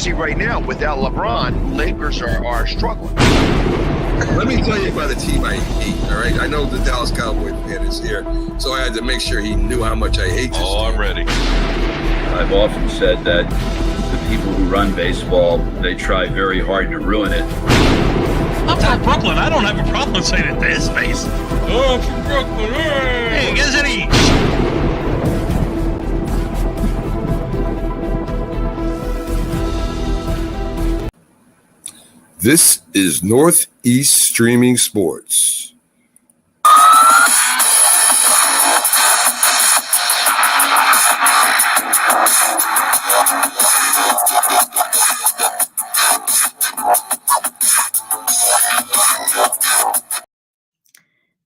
see right now, without LeBron, Lakers are struggling. Let me tell you about a team I hate, all right? I know the Dallas Cowboy fan is here, so I had to make sure he knew how much I hate this team. I'm ready. I've often said that the people who run baseball, they try very hard to ruin it. I'm from Brooklyn. I don't have a problem saying it to his face. Oh, I'm from Brooklyn. Hey, get any. This is Northeast Streaming Sports.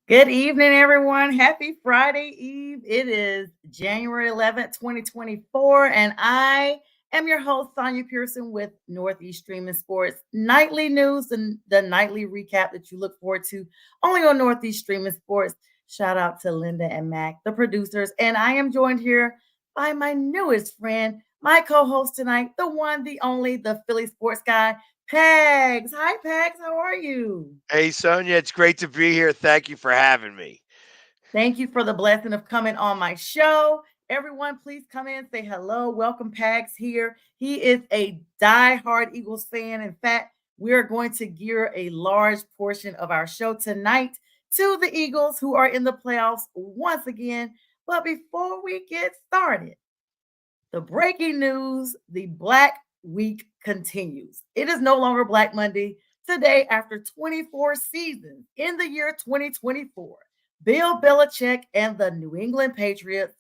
Good evening, everyone. Happy Friday Eve. It is January 11th, 2024, and I am your host, Sonia Pearson, with Northeast Streaming Sports Nightly News and the nightly recap that you look forward to only on Northeast Streaming Sports. Shout out to Linda and Mac, the producers, and I am joined here by my newest friend, my co-host tonight, the one, the only, the Philly sports guy, Pags. Hi, Pags. How are you? Hey, Sonia, it's great to be here. Thank you for having me. Thank you for the blessing of coming on my show. Everyone, please come in, say hello. Welcome, Pags here. He is a diehard Eagles fan. In fact, we are going to gear a large portion of our show tonight to the Eagles, who are in the playoffs once again. But before we get started, the breaking news, the Black Week continues. It is no longer Black Monday. Today, after 24 seasons in the year 2024, Bill Belichick and the New England Patriots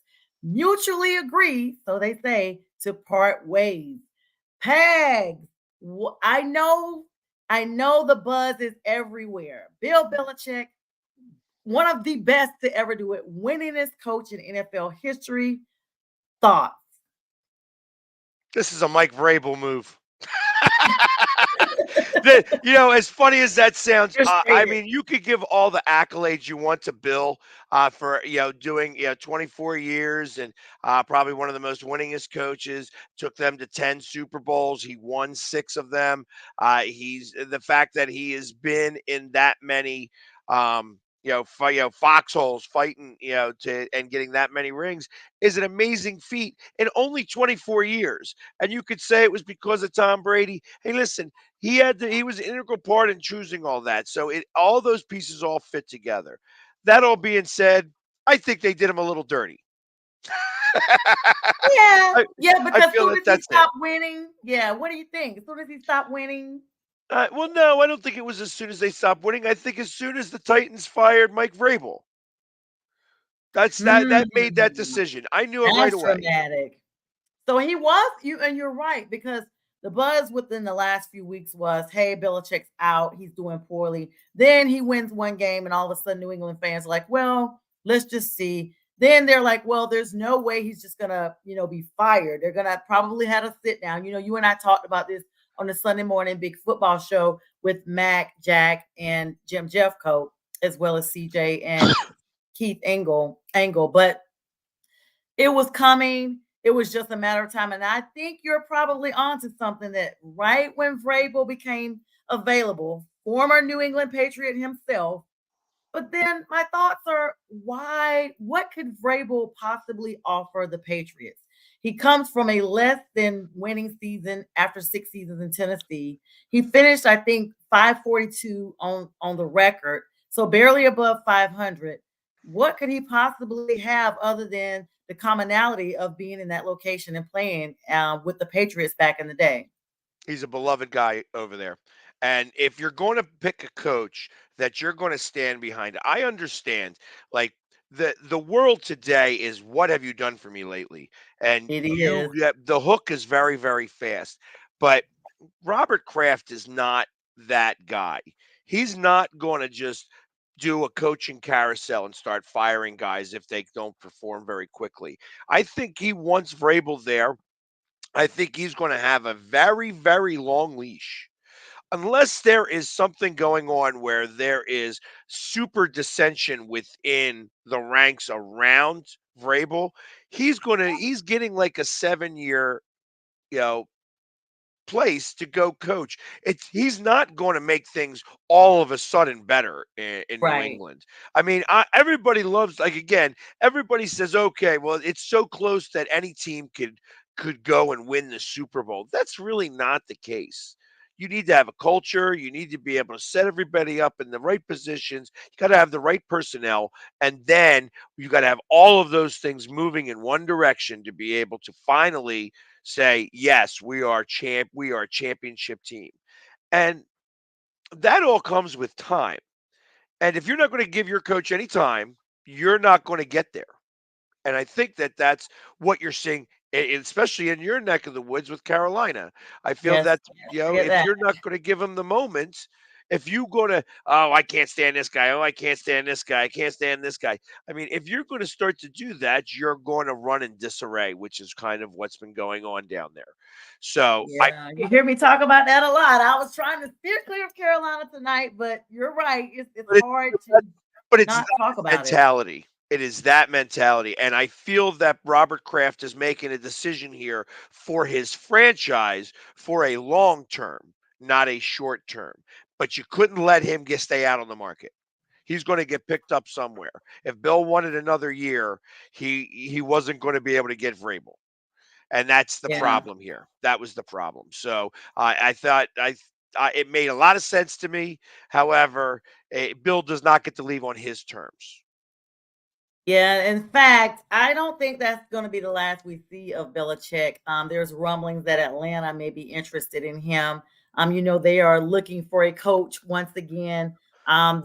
mutually agreed, so they say, to part ways. Pags, I know the buzz is everywhere. Bill Belichick, one of the best to ever do it, winningest coach in NFL history. Thoughts? This is a Mike Vrabel move. As funny as that sounds, I mean, you could give all the accolades you want to Bill for doing 24 years and probably one of the most winningest coaches. Took them to 10 Super Bowls. He won 6 of them. He's the fact that he has been in that many foxholes fighting and getting that many rings is an amazing feat in only 24 years. And you could say it was because of Tom Brady. Hey, listen, he was an integral part in choosing all that. So all those pieces all fit together. That all being said, I think they did him a little dirty. Because as soon as he stopped winning, what do you think? As soon as he stopped winning? Well, no, I don't think it was as soon as they stopped winning. I think as soon as the Titans fired Mike Vrabel. That made that decision. I knew it right away. Dramatic. So he was, you're right, because the buzz within the last few weeks was, hey, Belichick's out. He's doing poorly. Then he wins one game, and all of a sudden New England fans are like, well, let's just see. Then they're like, well, there's no way he's just going to, be fired. They're going to probably have a sit down. You and I talked about this on the Sunday morning big football show with Mac, Jack, and Jim Jeffcoat, as well as CJ and Keith Angle. But it was coming. It was just a matter of time. And I think you're probably onto something, that right when Vrabel became available, former New England Patriot himself. But then my thoughts are, what could Vrabel possibly offer the Patriots? He comes from a less than winning season after 6 seasons in Tennessee. He finished, I think, 542 on the record, so barely above 500. What could he possibly have other than the commonality of being in that location and playing with the Patriots back in the day? He's a beloved guy over there. And if you're going to pick a coach that you're going to stand behind, I understand, like, the world today is, what have you done for me lately? And the hook is very, very fast. But Robert Kraft is not that guy. He's not going to just do a coaching carousel and start firing guys if they don't perform very quickly. I think he wants Vrabel there. I think he's going to have a very, very long leash. Unless there is something going on where there is super dissension within the ranks around Vrabel, he's getting like a 7-year, place to go coach. He's not going to make things all of a sudden better in New Right. England. I mean, everybody loves, like, again, everybody says, okay, well, it's so close that any team could go and win the Super Bowl. That's really not the case. You need to have a culture. You need to be able to set everybody up in the right positions. You got to have the right personnel, and then you got to have all of those things moving in one direction to be able to finally say, yes, we are a championship team. And that all comes with time. And if you're not going to give your coach any time, you're not going to get there. And I think that that's what you're seeing, especially in your neck of the woods with Carolina. I feel Yes. that, Yes. Forget if that. you're not going to give them the moment, if you go to, oh, I can't stand this guy. Oh, I can't stand this guy. I can't stand this guy. I mean, if you're going to start to do that, you're going to run in disarray, which is kind of what's been going on down there. So I, Yeah, you hear me talk about that a lot. I was trying to steer clear of Carolina tonight, but you're right. It's but hard it's, to but it's not talk that about it. mentality. It is that mentality. And I feel that Robert Kraft is making a decision here for his franchise for a long term, not a short term. But you couldn't let him stay out on the market. He's going to get picked up somewhere. If Bill wanted another year, he wasn't going to be able to get Vrabel. And that's the Yeah. problem here. That was the problem. So I thought it made a lot of sense to me. However, Bill does not get to leave on his terms. Yeah, in fact, I don't think that's going to be the last we see of Belichick. There's rumblings that Atlanta may be interested in him. They are looking for a coach once again.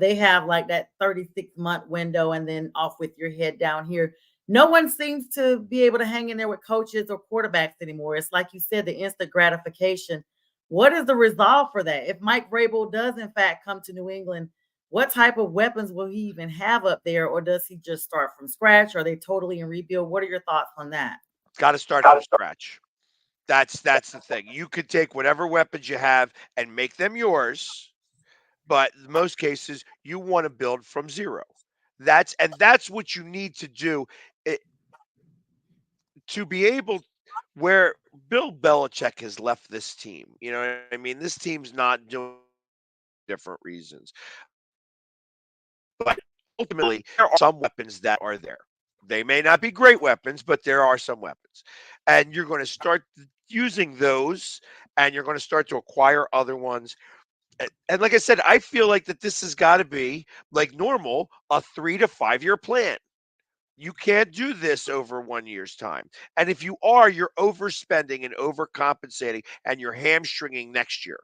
They have like that 36-month window and then off with your head down here. No one seems to be able to hang in there with coaches or quarterbacks anymore. It's like you said, the instant gratification. What is the resolve for that? If Mike Vrabel does in fact come to New England, what type of weapons will he even have up there, or does he just start from scratch? Are they totally in rebuild? What are your thoughts on that? Got to start from scratch. That's the thing. You could take whatever weapons you have and make them yours, but in most cases you want to build from zero. That's what you need to do, eh, to be able, where Bill Belichick has left this team. You know what I mean? This team's not doing different reasons. But ultimately, there are some weapons that are there. They may not be great weapons, but there are some weapons. And you're going to start using those, and you're going to start to acquire other ones. And like I said, I feel like that this has got to be, like normal, a 3 to 5 year plan. You can't do this over 1 year's time. And if you are, you're overspending and overcompensating, and you're hamstringing next year.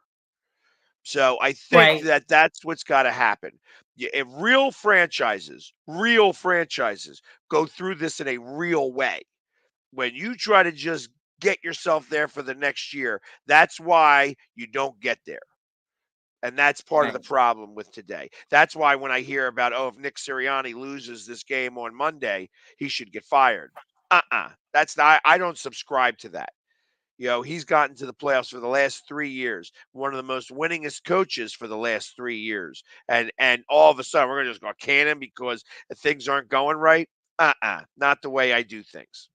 So I think Right. that that's what's got to happen. If real franchises go through this in a real way, when you try to just get yourself there for the next year, that's why you don't get there. And that's part of the Right. problem with today. That's why when I hear about, oh, if Nick Sirianni loses this game on Monday, he should get fired. That's not, I don't subscribe to that. He's gotten to the playoffs for the last 3 years, one of the most winningest coaches for the last 3 years. And all of a sudden we're gonna just go can him because things aren't going right. Not the way I do things.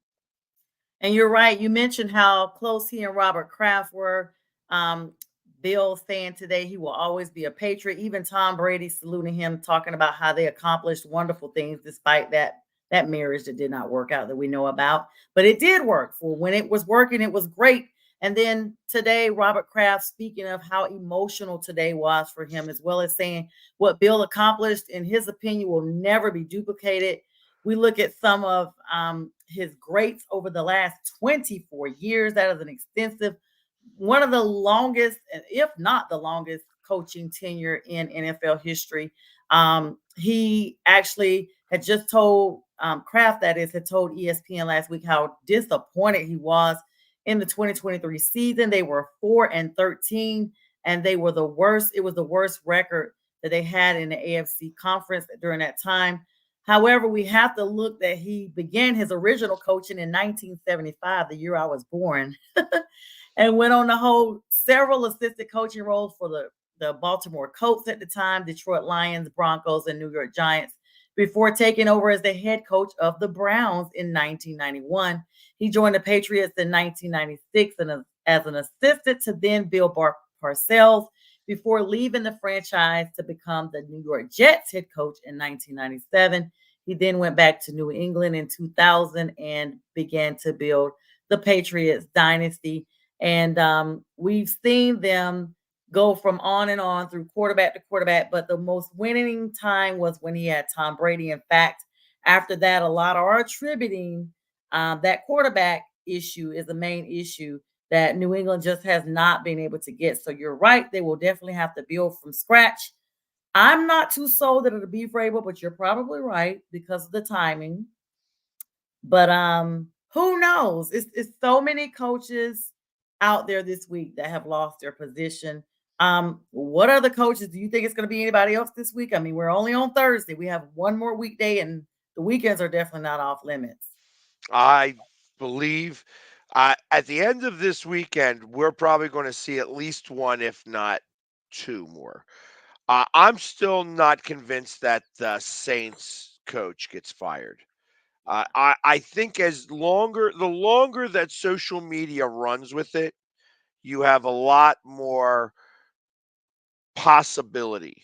And you're right. You mentioned how close he and Robert Kraft were. Um, Bill saying today he will always be a patriot. Even Tom Brady saluting him, talking about how they accomplished wonderful things despite that marriage that did not work out that we know about. But it did work. For when it was working, it was great. And then today, Robert Kraft speaking of how emotional today was for him, as well as saying what Bill accomplished, in his opinion, will never be duplicated. We look at some of his greats over the last 24 years. That is an extensive, one of the longest, if not the longest, coaching tenure in NFL history. He actually had just told Kraft, that is, had told ESPN last week how disappointed he was in the 2023 season. They were 4-13, and they were the worst. It was the worst record that they had in the AFC conference during that time. However, we have to look that he began his original coaching in 1975, the year I was born, and went on to hold several assistant coaching roles for the Baltimore Colts at the time, Detroit Lions, Broncos, and New York Giants, before taking over as the head coach of the Browns in 1991. He joined the Patriots in 1996 and as an assistant to then Bill Parcells before leaving the franchise to become the New York Jets head coach in 1997. He then went back to New England in 2000 and began to build the Patriots dynasty. And we've seen them go from on and on through quarterback to quarterback, but the most winning time was when he had Tom Brady. In fact, after that, a lot are attributing that quarterback issue is the main issue that New England just has not been able to get. So you're right, they will definitely have to build from scratch. I'm not too sold that it'll be Vrabel, but you're probably right because of the timing. But who knows? It's so many coaches out there this week that have lost their position. What other coaches do you think it's going to be anybody else this week? I mean, we're only on Thursday. We have one more weekday, and the weekends are definitely not off limits. I believe at the end of this weekend, we're probably going to see at least one, if not two more. I'm still not convinced that the Saints coach gets fired. I think the longer that social media runs with it, you have a lot more possibility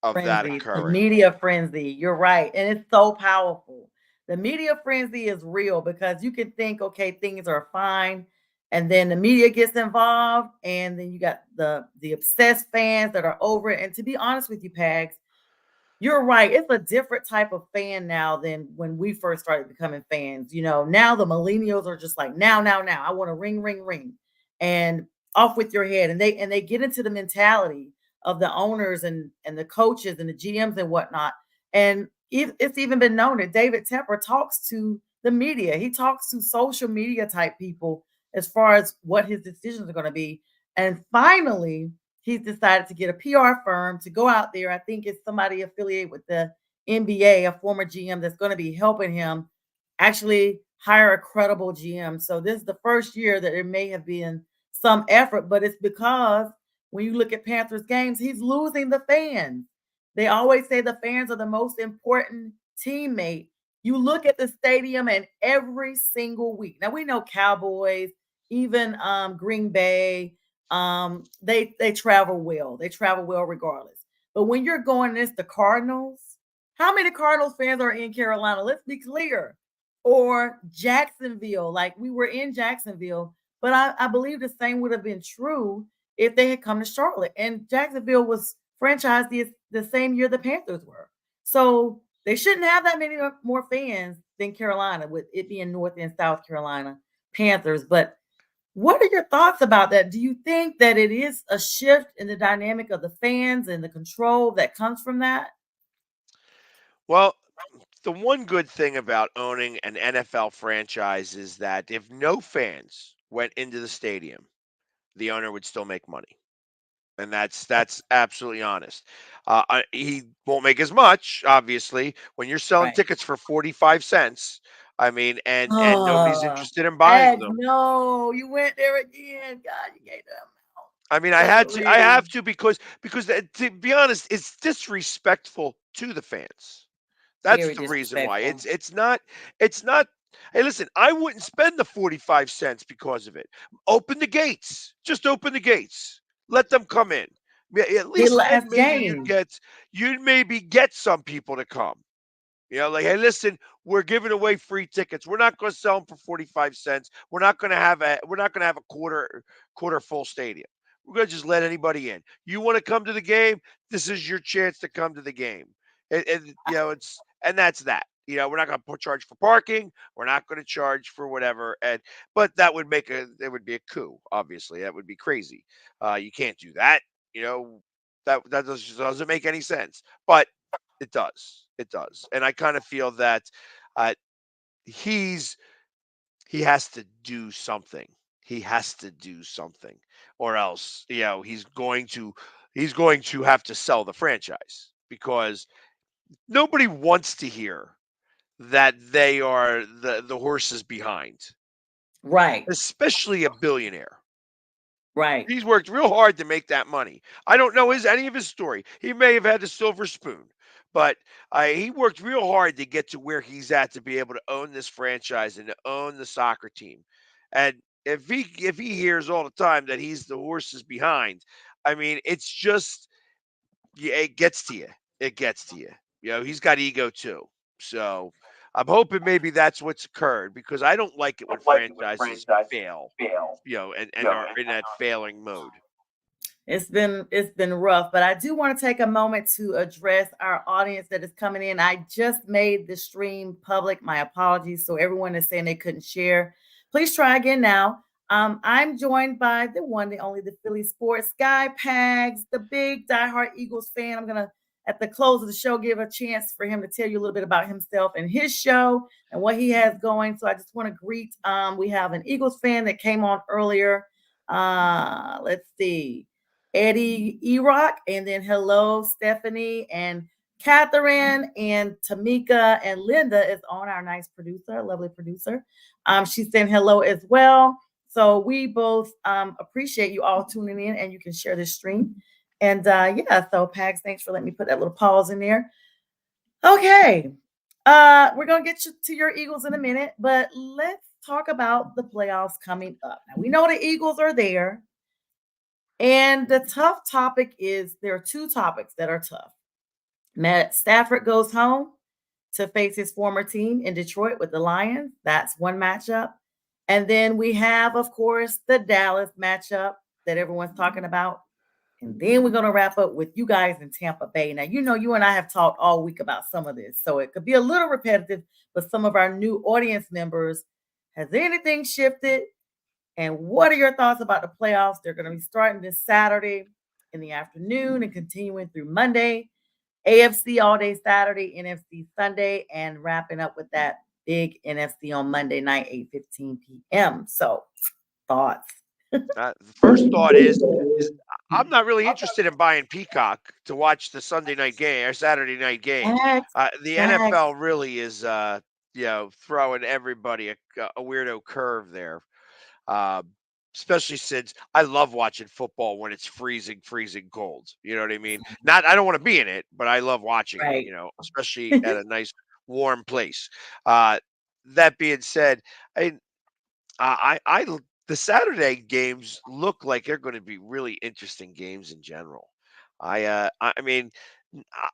of that Frenzy, the occurring. media frenzy. You're right. And it's so powerful. The media frenzy is real because you can think, okay, things are fine. And then the media gets involved, and then you got the obsessed fans that are over it. And to be honest with you, Pags, you're right. It's a different type of fan now than when we first started becoming fans. Now the millennials are just like, now, now, now. I want to ring, ring, ring, and off with your head. And they get into the mentality of the owners and the coaches and the GMs and whatnot. And it's even been known that David Tepper talks to the media. He talks to social media type people as far as what his decisions are going to be. And finally, he's decided to get a PR firm to go out there. I think it's somebody affiliated with the NBA, a former GM that's going to be helping him actually hire a credible GM. So this is the first year that there may have been some effort, but it's because when you look at Panthers games, he's losing the fans. They always say the fans are the most important teammate. You look at the stadium and every single week. Now we know Cowboys, even Green Bay, they travel well. They travel well regardless. But when you're going against the Cardinals, how many Cardinals fans are in Carolina? Let's be clear. Or Jacksonville, like we were in Jacksonville, but I believe the same would have been true if they had come to Charlotte. And Jacksonville was franchised the same year the Panthers were. So they shouldn't have that many more fans than Carolina, with it being North and South Carolina Panthers. But what are your thoughts about that? Do you think that it is a shift in the dynamic of the fans and the control that comes from that? Well, the one good thing about owning an NFL franchise is that if no fans went into the stadium, the owner would still make money. And that's absolutely honest. He won't make as much, obviously, when you're selling Right. tickets for 45 cents. I mean, and nobody's Oh, interested in buying Ed, them. no, you went there again. God, you gave them out. I mean, I Golly. have to because to be honest, it's disrespectful to the fans. That's Very the reason why. disrespectful. It's not. Hey, listen, I wouldn't spend the 45 cents because of it. Open the gates. Just open the gates. Let them come in. At The least then last maybe game. you'd maybe get some people to come. Like, hey, listen, we're giving away free tickets. We're not going to sell them for 45 cents. We're not going to have a quarter full stadium. We're going to just let anybody in. You want to come to the game? This is your chance to come to the game. And that's that. We're not going to charge for parking. We're not going to charge for whatever. But that would it would be a coup. Obviously, that would be crazy. You can't do that. You know, that doesn't make any sense. But it does. It does. And I kind of feel that uh, he's he has to do something. He has to do something, or else he's going to have to sell the franchise because nobody wants to hear that they are the horses behind, Right. especially a billionaire. Right. He's worked real hard to make that money. I don't know any of his story. He may have had the silver spoon, but he worked real hard to get to where he's at to be able to own this franchise and to own the soccer team. And if he hears all the time that he's the horses behind, I mean, it's just yeah, it gets to you. It gets to you. You know, he's got ego too. So I'm hoping maybe that's what's occurred because I don't like it when franchises fail, and are in that failing mode. It's been rough, but I do want to take a moment to address our audience that is coming in. I just made the stream public. My apologies. So everyone is saying they couldn't share. Please try again now. I'm joined by the one, the only, the Philly sports guy, Pags, the big diehard Eagles fan. I'm gonna at the close of the show give a chance for him to tell you a little bit about himself and his show and what he has going. So I just want to greet. We have an Eagles fan that came on earlier. Let's see. Eddie Erock, and then hello, Stephanie and Catherine and Tamika and Linda is on, our nice producer, lovely producer. She's saying hello as well. So we both appreciate you all tuning in, and you can share this stream. And yeah, so Pags, thanks for letting me put that little pause in there. Okay. We're gonna get you to your Eagles in a minute, but let's talk about the playoffs coming up. Now, we know the Eagles are there. And the tough topic is there are two topics that are tough. Matt Stafford goes home to face his former team in Detroit with the Lions. That's one matchup. And then we have, of course, the Dallas matchup that everyone's talking about. And then we're going to wrap up with you guys in Tampa Bay. Now, you and I have talked all week about some of this, so it could be a little repetitive, but some of our new audience members, has anything shifted? And what are your thoughts about the playoffs? They're going to be starting this Saturday in the afternoon and continuing through Monday. AFC all day Saturday, NFC Sunday, and wrapping up with that big NFC on Monday night, 8:15 p.m. So, thoughts? The first thought is I'm not really interested in buying Peacock to watch the Sunday night game or Saturday night game. The NFL really is, throwing everybody a weirdo curve there. Especially since I love watching football when it's freezing cold. You know what I mean? I don't want to be in it, but I love watching Right. it, especially at a nice warm place. That being said, the Saturday games look like they're going to be really interesting games in general. I mean,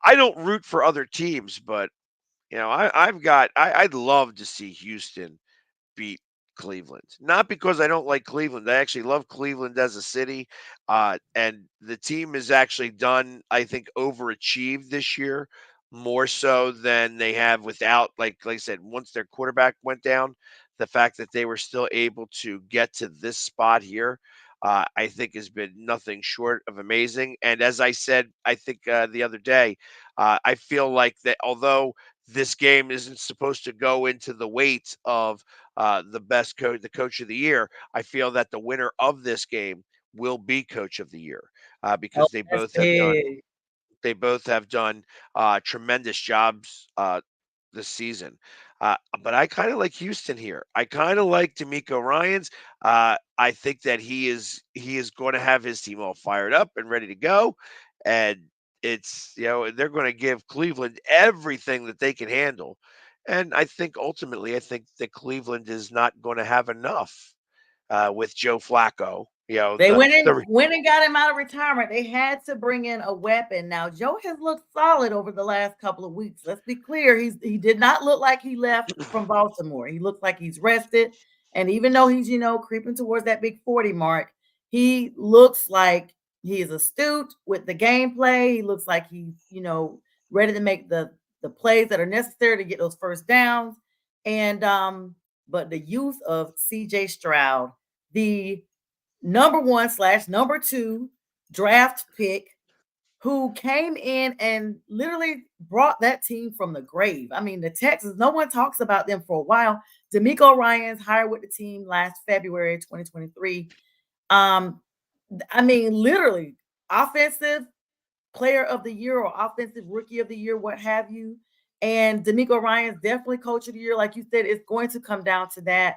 I don't root for other teams, but I'd love to see Houston beat Cleveland. Not because I don't like Cleveland. I actually love Cleveland as a city. And the team has actually done, I think, overachieved this year more so than they have without, like I said, once their quarterback went down, the fact that they were still able to get to this spot here, I think has been nothing short of amazing. And as I said, I think the other day, I feel like that although this game isn't supposed to go into the weight of the coach of the year. I feel that the winner of this game will be coach of the year Oh, because they that's both have done big. tremendous jobs this season. But I kind of like Houston here. I kind of like D'Amico Ryans. I think that he is going to have his team all fired up and ready to go, and it's they're going to give Cleveland everything that they can handle. And I think ultimately, I think that Cleveland is not going to have enough with Joe Flacco. They went and got him out of retirement. They had to bring in a weapon. Now, Joe has looked solid over the last couple of weeks. Let's be clear. He did not look like he left from Baltimore. He looks like he's rested. And even though he's, creeping towards that big 40 mark, he looks like he is astute with the gameplay. He looks like he's, ready to make the plays that are necessary to get those first downs. And but the use of CJ Stroud, the number 1/number 2 draft pick, who came in and literally brought that team from the grave. I mean, the Texans, no one talks about them for a while. D'Amico Ryans hired with the team last February 2023. I mean, literally offensive player of the year or offensive rookie of the year, what have you. And D'Amico Ryans definitely coach of the year. Like you said, it's going to come down to that.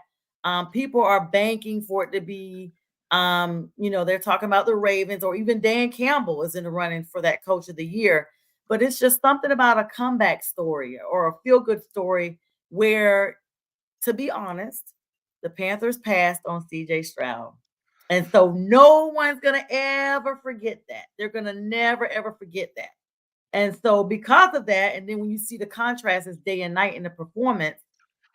People are banking for it to be they're talking about the Ravens, or even Dan Campbell is in the running for that coach of the year. But it's just something about a comeback story or a feel-good story where, to be honest, the Panthers passed on CJ Stroud. And so no one's going to ever forget that. They're going to never, ever forget that. And so because of that, and then when you see the contrast as day and night in the performance,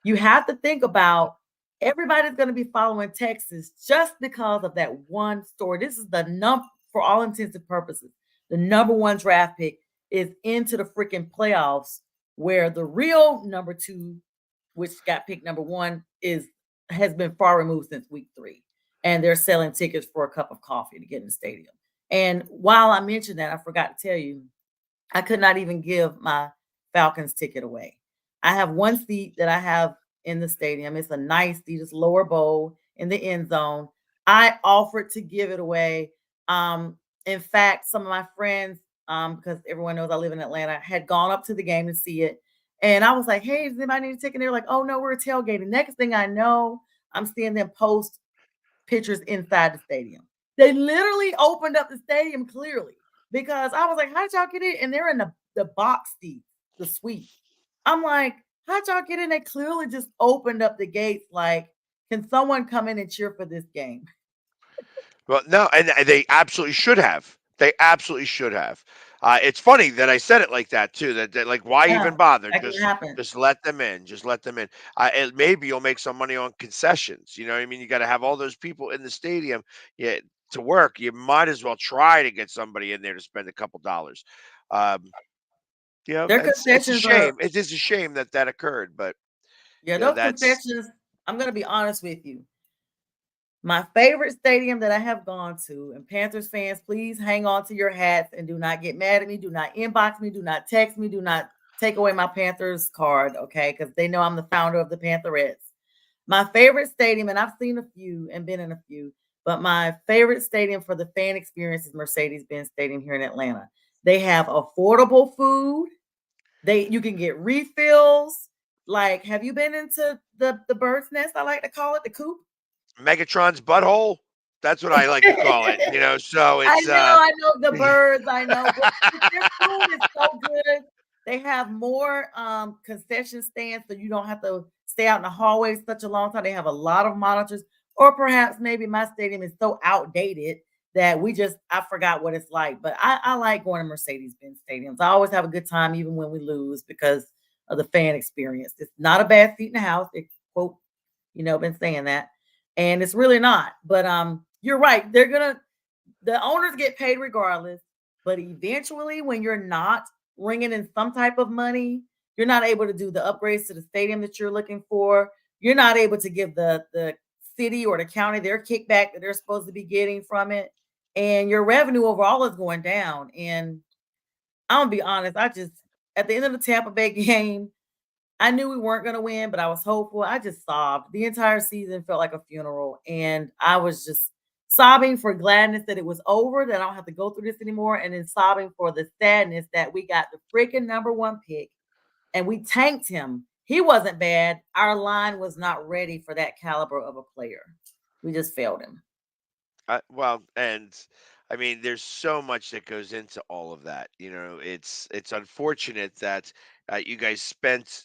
you have to think about everybody's going to be following Texas just because of that one story. This is the number, for all intents and purposes, the number one draft pick is into the freaking playoffs, where the real number two, which got picked number one, has been far removed since week 3. And they're selling tickets for a cup of coffee to get in the stadium. And while I mentioned that, I forgot to tell you, I could not even give my Falcons ticket away. I have one seat that I have in the stadium. It's a nice seat, it's lower bowl in the end zone. I offered to give it away. In fact, some of my friends, because everyone knows I live in Atlanta, had gone up to the game to see it. And I was like, hey, does anybody need a ticket? And they're like, oh no, we're tailgating. Next thing I know, I'm seeing them post pictures inside the stadium. They literally opened up the stadium clearly, because I was like, how did y'all get in? And they're in the box seat, the suite. I'm like, how'd y'all get in? They clearly just opened up the gates. Like, can someone come in and cheer for this game? Well, no, and they absolutely should have. They absolutely should have. It's funny that I said it like that too. That like, why Yeah, even bother? that can happen. Just let them in. Just let them in. And maybe you'll make some money on concessions. You know what I mean? You got to have all those people in the stadium, yeah, to work. You might as well try to get somebody in there to spend a couple dollars. Um, you know, Their it's a concessions are, shame. It is a shame that that occurred, but yeah, you know, those that's concessions, I'm going to be honest with you. My favorite stadium that I have gone to, and Panthers fans, please hang on to your hats and do not get mad at me. Do not inbox me. Do not text me. Do not take away my Panthers card, okay? Because they know I'm the founder of the Pantherettes. My favorite stadium, and I've seen a few and been in a few, but my favorite stadium for the fan experience is Mercedes-Benz Stadium here in Atlanta. They have affordable food. You can get refills. Like, have you been into the bird's nest? I like to call it the coop. Megatron's butthole. That's what I like to call it. You know, so it's I know the birds, I know, but their food is so good. They have more concession stands, so you don't have to stay out in the hallways such a long time. They have a lot of monitors, or perhaps maybe my stadium is so outdated that I forgot what it's like. But I like going to Mercedes-Benz stadiums. I always have a good time, even when we lose, because of the fan experience. It's not a bad seat in the house. They quote, been saying that. And it's really not. But you're right. The owners get paid regardless, but eventually when you're not ringing in some type of money, you're not able to do the upgrades to the stadium that you're looking for. You're not able to give the city or the county their kickback that they're supposed to be getting from it. And your revenue overall is going down. And I'm gonna be honest, at the end of the Tampa Bay game, I knew we weren't going to win, but I was hopeful. I just sobbed. The entire season felt like a funeral. And I was just sobbing for gladness that it was over, that I don't have to go through this anymore. And then sobbing for the sadness that we got the freaking number one pick and we tanked him. He wasn't bad. Our line was not ready for that caliber of a player. We just failed him. well, and I mean, there's so much that goes into all of that. You know, it's unfortunate that you guys spent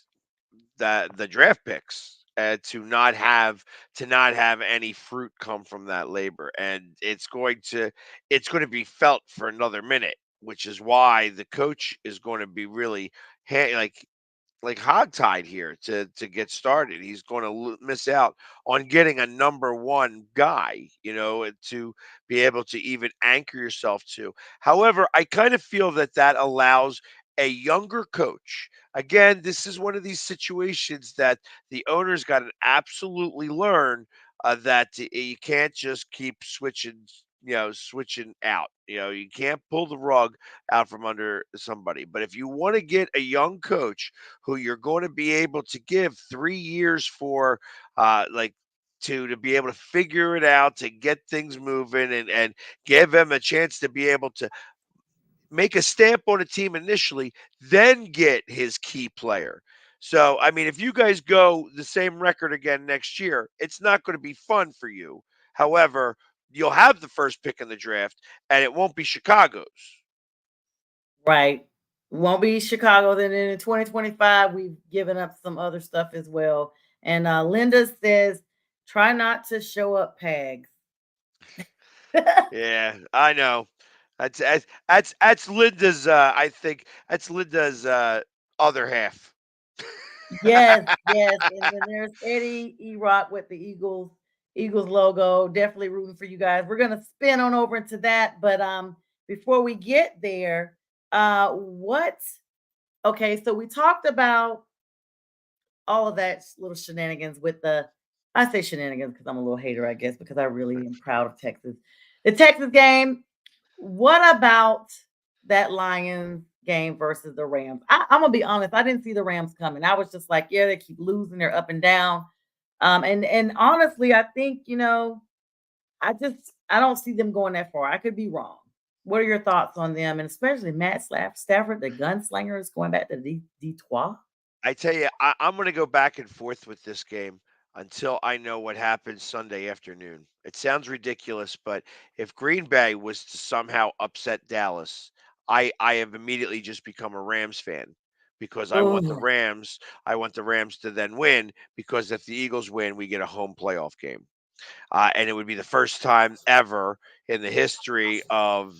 the draft picks to not have any fruit come from that labor, and it's going to be felt for another minute, which is why the coach is going to be really like hogtied here to get started. He's going to miss out on getting a number one guy, you know, and to be able to even anchor yourself to. However, I kind of feel that that allows a younger coach. Again, this is one of these situations that the owners got to absolutely learn that you can't just keep switching. You know, switching out. You know, you can't pull the rug out from under somebody. But if you want to get a young coach who you're going to be able to give 3 years for like to be able to figure it out, to get things moving and give him a chance to be able to make a stamp on a team initially, then get his key player. So I mean, if you guys go the same record again next year, it's not going to be fun for you. However, you'll have the first pick in the draft and it won't be Chicago's. Right. Won't be Chicago. Then in 2025, we've given up some other stuff as well. And Linda says Try not to show up pegs. Yeah, I know. That's Linda's. I think that's Linda's other half. Yes, yes. And then there's Eddie E Rock with the Eagles logo. Definitely rooting for you guys. We're gonna spin on over into that, but before we get there, what okay, so we talked about all of that little shenanigans with the I say shenanigans because I'm a little hater, I guess, because I really am proud of Texas. The Texas game. What about that Lions game versus the Rams? I'm gonna be honest, I didn't see the Rams coming. I was just like, yeah, they keep losing, they're up and down. And honestly, I think I don't see them going that far. I could be wrong. What are your thoughts on them, and especially Stafford, the gunslinger, is going back to Detroit? I tell you, I'm going to go back and forth with this game until I know what happens Sunday afternoon. It sounds ridiculous, but if Green Bay was to somehow upset Dallas, I have immediately just become a Rams fan because I want the Oh, Rams. I want the Rams to then win because if the Eagles win, we get a home playoff game, and it would be the first time ever in the history of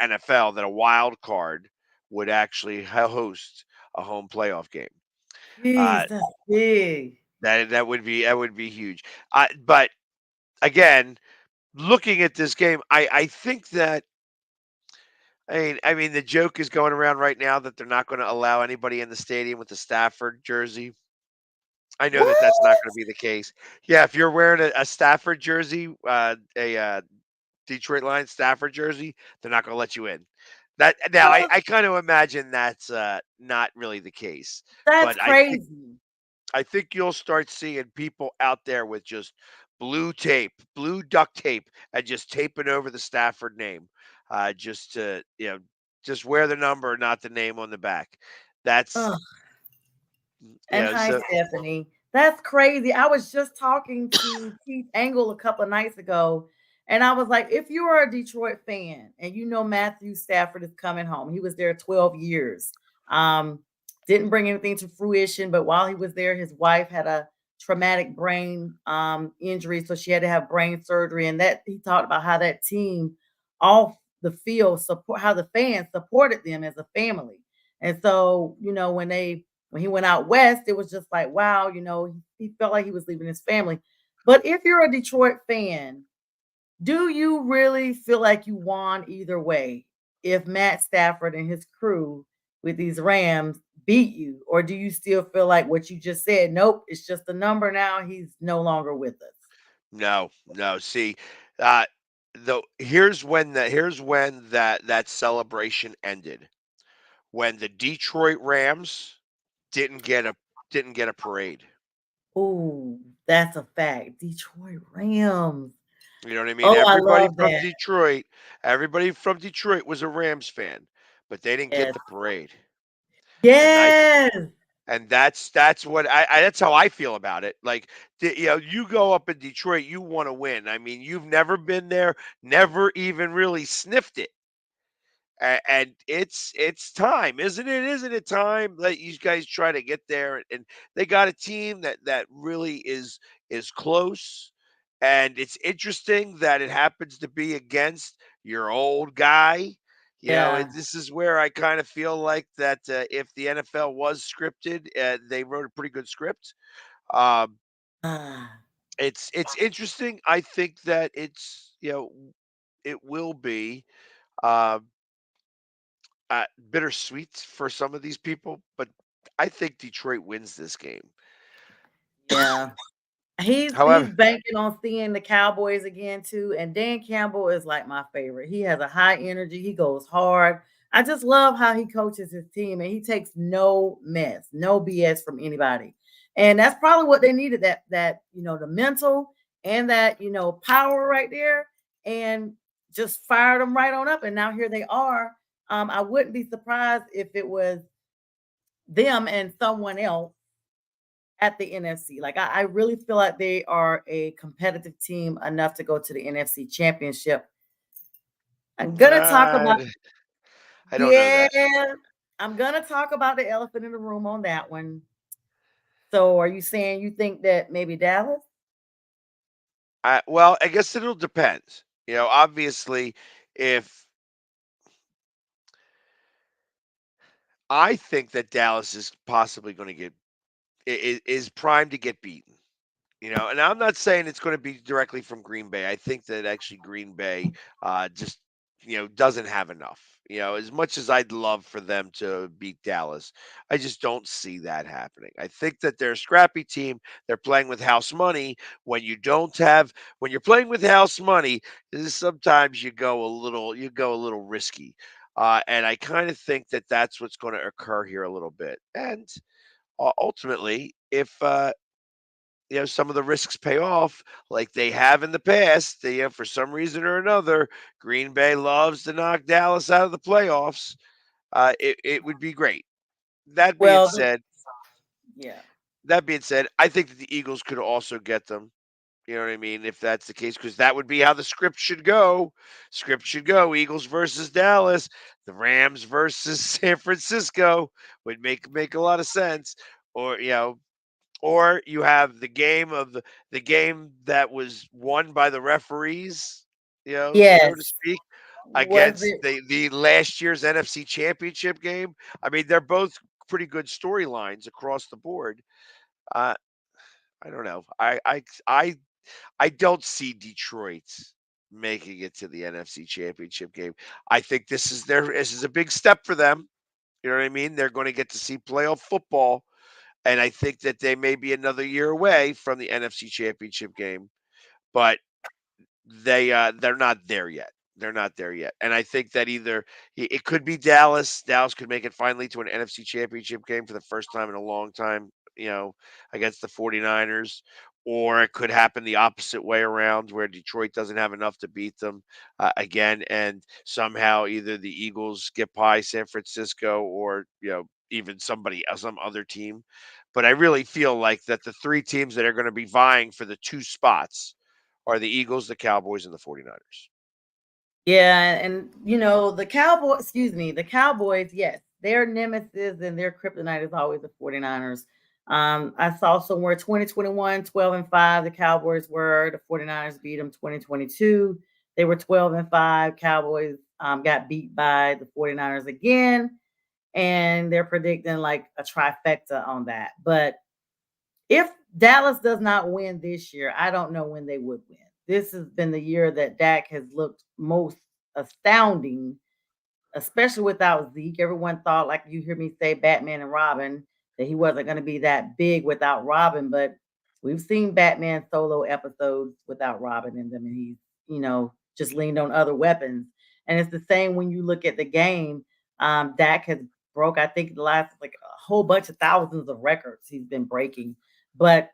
NFL that a wild card would actually host a home playoff game. Uh, jeez, that's big. that would be huge. But again, looking at this game, I think that I mean the joke is going around right now that they're not going to allow anybody in the stadium with the Stafford jersey. I know that that's not What? going to be the case. Yeah, if you're wearing a Stafford jersey, a Detroit Lions Stafford jersey, they're not going to let you in. That now I, Oh, I kind of imagine that's not really the case, that's but crazy. I think you'll start seeing people out there with just blue tape, blue duct tape, and just taping over the Stafford name, just to just wear the number, not the name on the back. That's Ugh. And hi, so Stephanie. That's crazy. I was just talking to Keith Angle a couple of nights ago, and I was like, if you are a Detroit fan and you know Matthew Stafford is coming home, he was there 12 years. Um, didn't bring anything to fruition, but while he was there, his wife had a traumatic brain injury, so she had to have brain surgery. And that he talked about how that team off the field support how the fans supported them as a family. And so, when he went out west, it was just like, wow, he felt like he was leaving his family. But if you're a Detroit fan, do you really feel like you won either way? If Matt Stafford and his crew with these Rams beat you, or do you still feel like what you just said? Nope, it's just a number now. He's no longer with us. no, no. See, uh, though here's when that celebration ended when the Detroit Rams didn't get a didn't get a parade. Oh, that's a fact. Detroit Rams. You know what I mean? Oh, I love that. Everybody from Detroit was a Rams fan, but they didn't get Yes. the parade. And I Yes. and that's what that's how I feel about it. Like you go up in Detroit, you want to win. I mean, you've never been there, never even really sniffed it. And it's time, isn't it? Isn't it time that you guys try to get there? And they got a team that really is close, and it's interesting that it happens to be against your old guy. Yeah. This is where I kind of feel like that if the NFL was scripted, they wrote a pretty good script. Um, Ah, it's interesting. I think that it will be. Um, Bittersweet for some of these people, but I think Detroit wins this game. yeah. He's However, banking on seeing the Cowboys again too. And Dan Campbell is like my favorite. He has a high energy. He goes hard. I just love how he coaches his team and he takes no mess, no BS from anybody. And that's probably what they needed the mental and that power right there, and just fired them right on up. And now here they are. I wouldn't be surprised if it was them and someone else at the NFC. Like I really feel like they are a competitive team enough to go to the NFC championship. I'm gonna talk about I don't know yeah, that. I'm gonna talk about the elephant in the room on that one. So are you saying you think that maybe Dallas? Well, I guess it'll depend. Obviously, if I think that Dallas is possibly going to is primed to get beaten. And I'm not saying it's going to be directly from Green Bay. I think that actually Green Bay just doesn't have enough. As much as I'd love for them to beat Dallas, I just don't see that happening. I think that they're a scrappy team. They're playing with house money. When you're playing with house money, sometimes you go a little risky. And I kind of think that that's what's going to occur here a little bit. And ultimately, if some of the risks pay off like they have in the past. For some reason or another, Green Bay loves to knock Dallas out of the playoffs. It would be great. That being Well, said, yeah. I think that the Eagles could also get them. You know what I mean? If that's the case, because that would be how the script should go. Script should go: Eagles versus Dallas, the Rams versus San Francisco would make a lot of sense. Or or you have the game that was won by the referees, so to Yes. speak, Was against it? the last year's NFC Championship game. I mean, they're both pretty good storylines across the board. Uh, I don't know. I don't see Detroit making it to the NFC Championship game. I think this is a big step for them. You know what I mean? They're going to get to see playoff football, and I think that they may be another year away from the NFC Championship game, but they're not there yet. They're not there yet. And I think that either it could be Dallas. Dallas could make it finally to an NFC Championship game for the first time in a long time, against the 49ers. Or it could happen the opposite way around where Detroit doesn't have enough to beat them again. And somehow either the Eagles get by San Francisco or, even some other team. But I really feel like that the three teams that are going to be vying for the two spots are the Eagles, the Cowboys, and the 49ers. Yeah, and the Cowboys, yes, their nemesis and their kryptonite is always the 49ers. I saw somewhere 2021, 12-5, the Cowboys were, the 49ers beat them 2022. They were 12-5. Cowboys got beat by the 49ers again, and they're predicting like a trifecta on that. But if Dallas does not win this year, I don't know when they would win. This has been the year that Dak has looked most astounding, especially without Zeke. Everyone thought, like you hear me say, Batman and Robin, that he wasn't going to be that big without Robin, but we've seen Batman solo episodes without Robin in them, and he's, just leaned on other weapons. And it's the same when you look at the game. Dak has broke, I think, the last like a whole bunch of thousands of records he's been breaking. But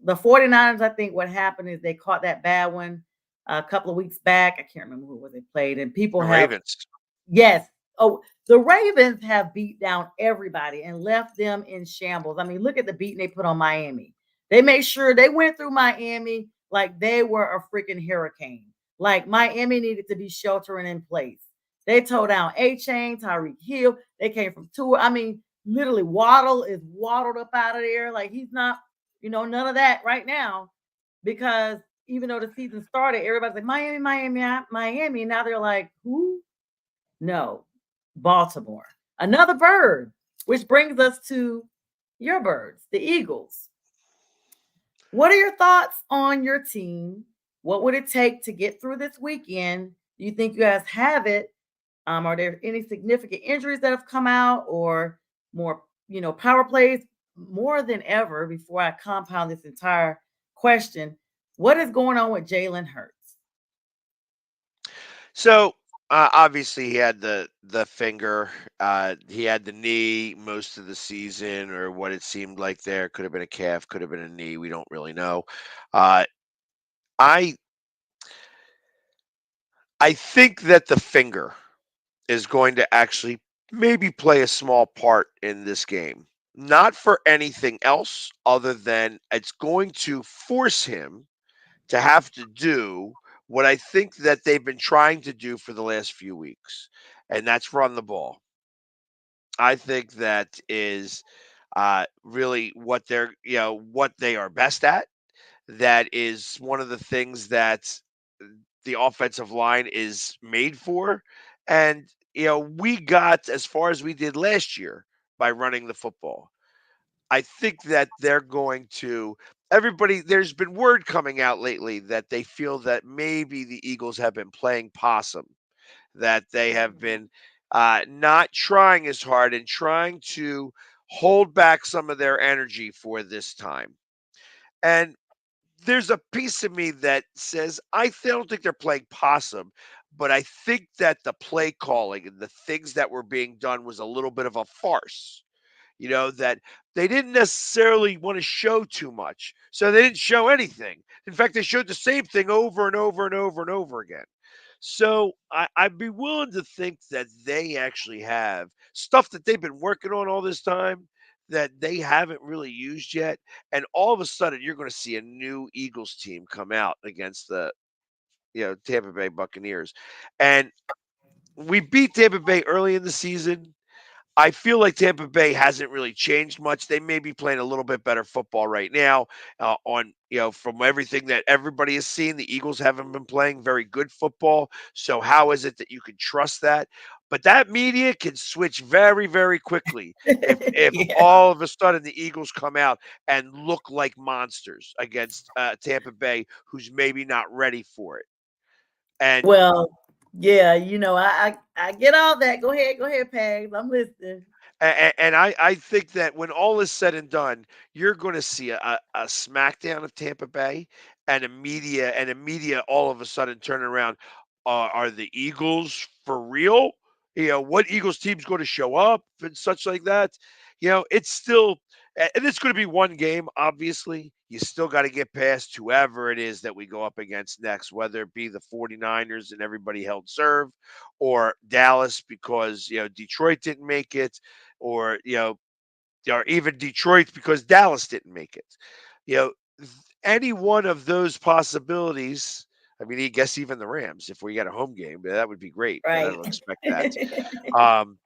the 49ers, I think what happened is they caught that bad one a couple of weeks back. I can't remember who it was they played, and people The have, Ravens. yes. Oh, the Ravens have beat down everybody and left them in shambles. I mean, look at the beating they put on Miami. They made sure they went through Miami like they were a freaking hurricane. Like Miami needed to be sheltering in place. They tore down A-Chain, Tyreek Hill. They came from Tua. I mean, literally, Waddle is waddled up out of there. Like he's not, none of that right now because even though the season started, everybody's like Miami, Miami, Miami. Now they're like, who? No, Baltimore. Another bird, which brings us to your birds, the Eagles. What are your thoughts on your team? What would it take to get through this weekend? Do you think you guys have it? Are there any significant injuries that have come out or more, power plays? More than ever, before I compound this entire question, what is going on with Jalen Hurts? So obviously he had the finger, he had the knee most of the season, or what it seemed like. There could have been a calf, could have been a knee. We don't really know. Uh, I I think that the finger is going to actually maybe play a small part in this game. Not for anything else other than it's going to force him to have to do what I think that they've been trying to do for the last few weeks, and that's run the ball. I think that is really what they are best at. that is one of the things that the offensive line is made for. And, we got as far as we did last year by running the football. I think that they're going to everybody there's been word coming out lately that they feel that maybe the Eagles have been playing possum, that they have Mhm. been not trying as hard and trying to hold back some of their energy for this time. And there's a piece of me that says don't think they're playing possum, but I think that the play calling and the things that were being done was a little bit of a farce. That they didn't necessarily want to show too much. So they didn't show anything. In fact, they showed the same thing over and over and over and over again. So I'd be willing to think that they actually have stuff that they've been working on all this time that they haven't really used yet. And all of a sudden, you're going to see a new Eagles team come out against the Tampa Bay Buccaneers. And we beat Tampa Bay early in the season. I feel like Tampa Bay hasn't really changed much. They may be playing a little bit better football right now. From everything that everybody has seen, the Eagles haven't been playing very good football. So how is it that you can trust that? But that media can switch very, very quickly if Yeah. all of a sudden the Eagles come out and look like monsters against Tampa Bay, who's maybe not ready for it. And Well, yeah, I get all that. Go ahead, Pags. I'm listening. And I think that when all is said and done, you're going to see a smackdown of Tampa Bay and a media all of a sudden turn around. Are the Eagles for real? What Eagles team's going to show up and such like that? It's still, and it's going to be one game, obviously. You still got to get past whoever it is that we go up against next, whether it be the 49ers and everybody held serve or Dallas because, Detroit didn't make it or even Detroit because Dallas didn't make it. You know, any one of those possibilities. I mean, I guess even the Rams, if we get a home game, that would be great, but I Right. don't expect that. Um,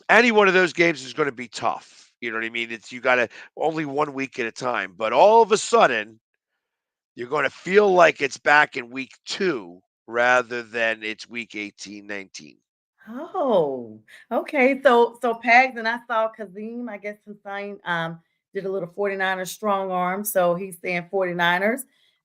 any one of those games is going to be tough. You know what I mean? It's you got to only 1 week at a time, but all of a sudden you're going to feel like it's back in week 2 rather than it's week 18, 19. Oh, okay. So Pags and I saw Kazim, I guess Hussein did a little 49ers strong arm. So he's saying 49ers.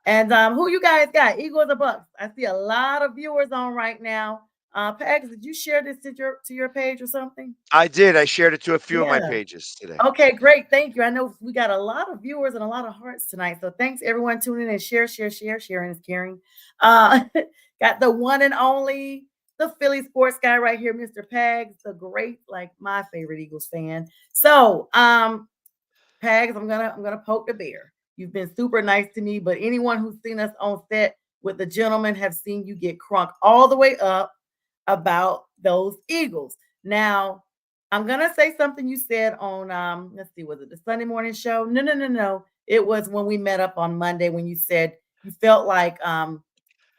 And who you guys got? Eagles or Bucks? I see a lot of viewers on right now. Pags, did you share this to your page or something? I did. I shared it to a few of my Yeah. pages today. Okay, great. Thank you. I know we got a lot of viewers and a lot of hearts tonight. So thanks everyone tuning in. Share. Sharing is caring. Uh got the one and only the Philly sports guy right here, Mr. Pags, the great, like my favorite Eagles fan. So Pags, I'm gonna poke the bear. You've been super nice to me, but anyone who's seen us on set with the gentleman have seen you get crunk all the way up about those Eagles. Now, I'm gonna say something you said on let's see, was it the Sunday morning show? No. It was when we met up on Monday when you said you felt like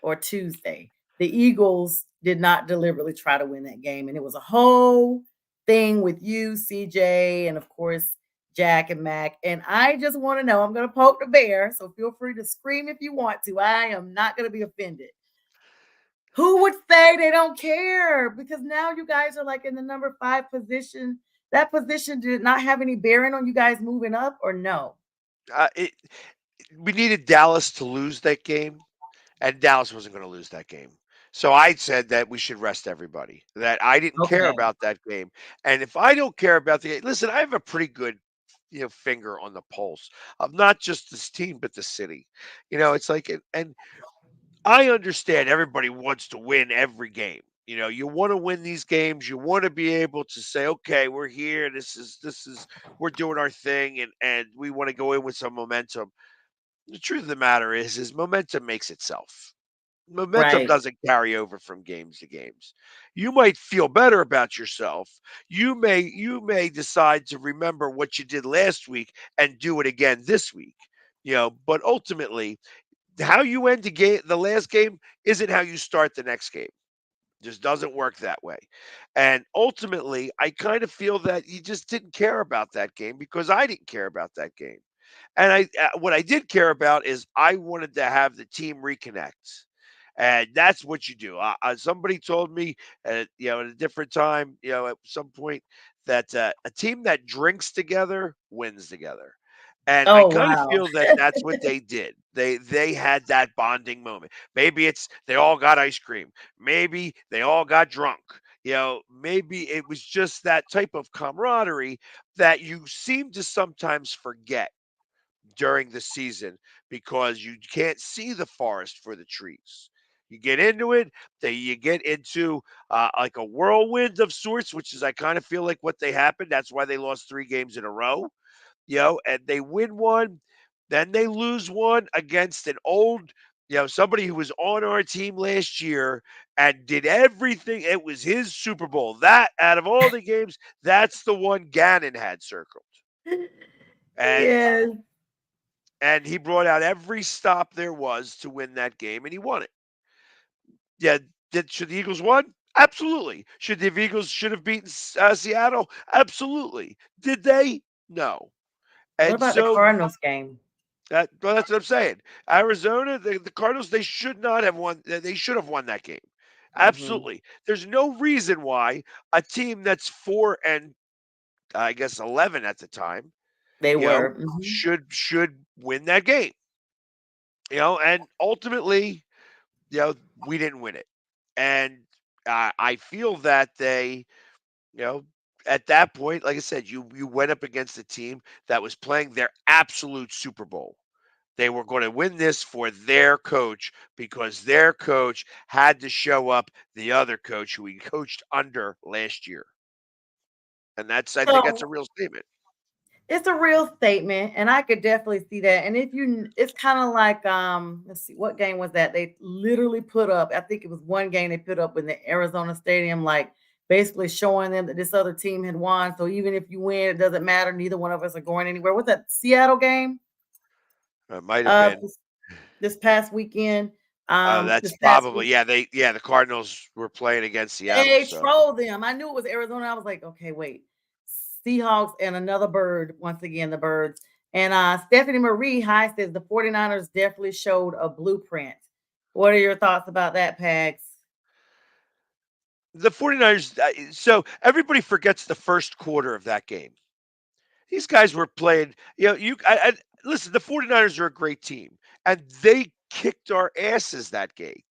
or Tuesday, the Eagles did not deliberately try to win that game. And it was a whole thing with you, CJ, and of course, Jack and Mac. And I just want to know, I'm going to poke the bear. So feel free to scream if you want to. I am not going to be offended. Who would say they don't care? Because now you guys are like in the number 5 position. That position did not have any bearing on you guys moving up, or no? Uh, it, we needed Dallas to lose that game, and Dallas wasn't going to lose that game. So I said that we should rest everybody. That I didn't care Okay. about that game, and if I don't care about the game, listen, I have a pretty good, finger on the pulse of not just this team but the city. It's like, and I understand everybody wants to win every game. You want to win these games. You want to be able to say, "Okay, we're here. This is we're doing our thing, and we want to go in with some momentum." The truth of the matter is momentum makes itself. Momentum Right. doesn't carry over from games to games. You might feel better about yourself. You may decide to remember what you did last week and do it again this week. But ultimately, how you end the last game isn't how you start the next game. Just doesn't work that way. And ultimately, I kind of feel that you just didn't care about that game because I didn't care about that game. And what I did care about is I wanted to have the team reconnect. And that's what you do. Somebody told me, at a different time, at some point, that a team that drinks together wins together. And I Oh kind of wow. feel that that's what they did. They had that bonding moment. Maybe it's they all got ice cream. Maybe they all got drunk. Maybe it was just that type of camaraderie that you seem to sometimes forget during the season because you can't see the forest for the trees. You get into it, you get into like a whirlwind of sorts, which is I kind of feel like what they happened. That's why they lost 3 games in a row, and they win one, then they lose one against an old, somebody who was on our team last year and did everything. It was his Super Bowl. That out of all the games, that's the one Gannon had circled. And Yes. and he brought out every stop there was to win that game, and he won it. Yeah, should the Eagles won? Absolutely. Should the Eagles should have beaten Seattle? Absolutely. Did they? No. What And about the so Cardinals game? that's what I'm saying. Arizona, the Cardinals, they should not have won. They should have won that game. Hmm. Absolutely. There's no reason why a team that's 4 and I guess 11 at the time, They you know, were. Mhm. should win that game. And ultimately, you know, we didn't win it. And I feel that they, you know, at that point, like I said, you went up against a team that was playing their absolute Super Bowl. They were going to win this for their coach because their coach had to show up the other coach who he coached under last year. And I think that's a So real statement. it's a real statement, and I could definitely see that. And it's kind of like, let's see, what game was that? They literally put up, I think it was one game they put up in the Arizona Stadium, like basically showing them that this other team had won. So even if you win, it doesn't matter. Neither one of us are going anywhere. What's that Seattle game? It might have Uh, been. this past weekend. That's This past probably week. the Cardinals were playing against Seattle, They so trolled them. I knew it was Arizona. I was like, okay, wait. Seahawks and another bird, once again, the birds. And Stephanie Marie High says the 49ers definitely showed a blueprint. What are your thoughts about that, Pags? the 49ers so everybody forgets the first quarter of that game. These guys were playing, listen, the 49ers are a great team and they kicked our asses that day.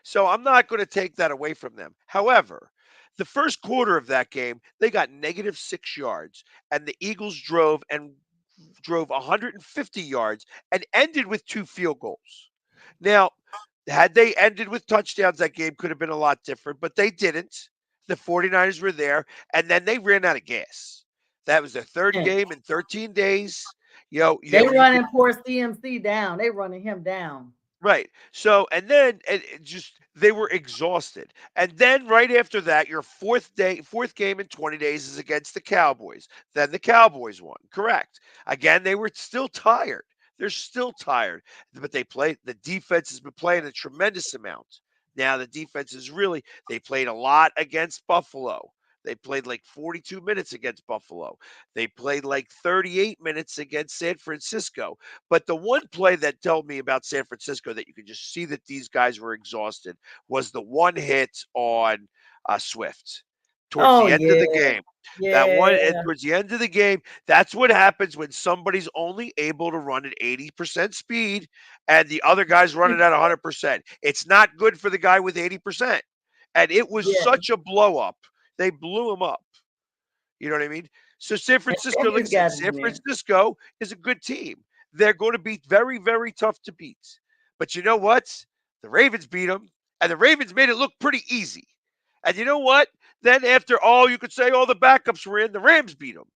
So I'm not going to take that away from them. However, the first quarter of that game, they got -6 yards and the Eagles drove 150 yards and ended with 2 field goals. Now, had they ended with touchdowns, that game could have been a lot different, but they didn't. The 49ers were there, and then they ran out of gas. That was their third Mm. game in 13 days. They You could running poor CMC down. They running him down. right. So, and then it just they were exhausted. And then right after that, your fourth game in 20 days is against the Cowboys. Then the Cowboys won. Correct. Again, they were still tired. They're still tired, but the defense has been playing a tremendous amount. Now the defense is really they played a lot against Buffalo. They played like 42 minutes against Buffalo. They played like 38 minutes against San Francisco. But the one play that told me about San Francisco that you could just see that these guys were exhausted was the one hit on Swift towards Oh the end of the yeah. game. That one Yeah. towards the end of the game, that's what happens when somebody's only able to run at 80% speed and the other guy's running at 100%. It's not good for the guy with 80%. And it was Yeah. such a blow up. They blew him up. You know what I mean? So San And Francisco, like I Stephanie said, got it San in there. Francisco is a good team. They're going to be very, very tough to beat. But you know what? The Ravens beat them, and the Ravens made it look pretty easy. And you know what? Then after all, you could say all the backups were in, the Rams beat them.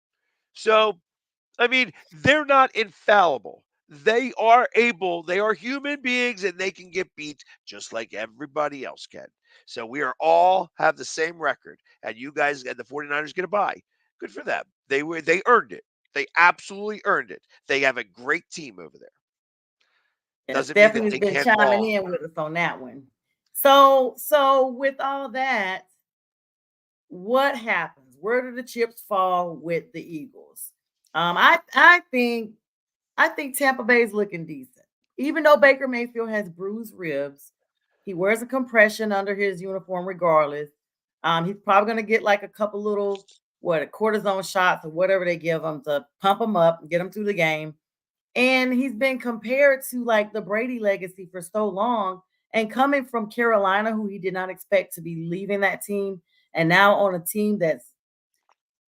So, I mean, they're not infallible. They are human beings and they can get beat just like everybody else can. So we are all have the same record. And you guys and the 49ers get a bye. Good for them. They earned it. They absolutely earned it. They have a great team over there. Yeah, Doesn't mean that Stephanie's they been can't chiming ball. in with us on that one. So with all that, what happens? Where do the chips fall with the Eagles? I think I think Tampa Bay's looking decent. Even though Baker Mayfield has bruised ribs, he wears a compression under his uniform regardless. He's probably going to get like a couple little cortisone shots or whatever they give him to pump him up and get him through the game. And he's been compared to like the Brady legacy for so long. And coming from Carolina, who he did not expect to be leaving that team, and now on a team that's